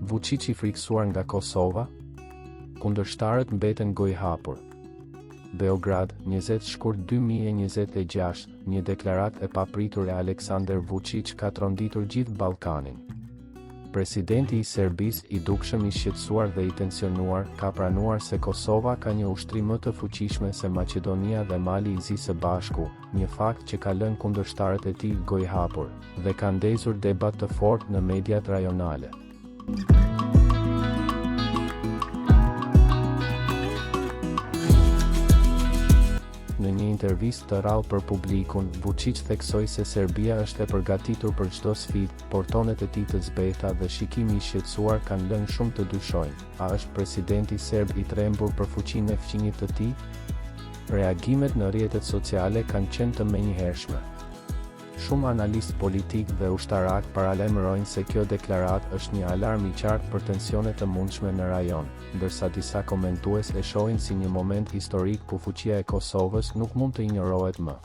Vučić i frikësuar nga Kosova? Kundërshtarët mbeten gojë hapur. Beograd, 20 shkurt 2026, një deklaratë e papritur e Aleksandar Vučić ka tronditur gjithë Ballkanin. Presidenti i Serbisë, i dukshëm i shqetësuar dhe i tensionuar, ka pranuar se Kosova ka një ushtri më të fuqishme se Maqedonia dhe Mali i Zi së Bashku, një fakt që ka lënë kundërshtarët e tij gojë hapur, dhe ka ndezur debat të fortë në mediat rajonale. Në një intervistë të rrallë për publikun, Vučić theksoi se Serbia është e përgatitur për çdo sfidë, por tonet e tij të zbehta dhe shikimi i shqetësuar kanë lënë shumë të dyshojnë. A është presidenti serb i trembur për fuqinë e fqinjit të tij? Reagimet në rrjetet sociale kanë qenë të menjëhershme. Shumë analistë politik dhe ushtarak paralajmërojnë se kjo deklaratë është një alarm i qartë për tensione të mundshme në rajon, ndërsa disa komentues e shohin si një moment historik ku fuqia e Kosovës nuk mund të injorohet më.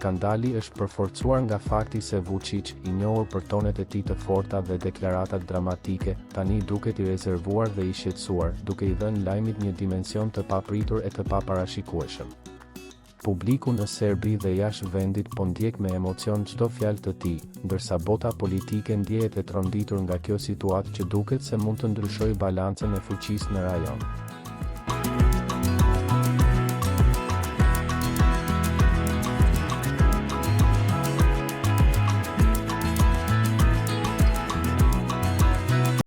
Skandali është përforcuar nga fakti se Vučić, i njohur për tonet e tij të forta dhe deklaratat dramatike, tani duket i rezervuar dhe i shqetësuar, duke i dhënë lajmit një dimension të papritur e të paparashikueshëm. Publiku në Serbi dhe jashtë vendit po ndjek me emocion çdo fjalë të tij, ndërsa bota politike ndjehet e tronditur nga kjo situatë që duket se mund të ndryshojë balancën e fuqisë në rajon.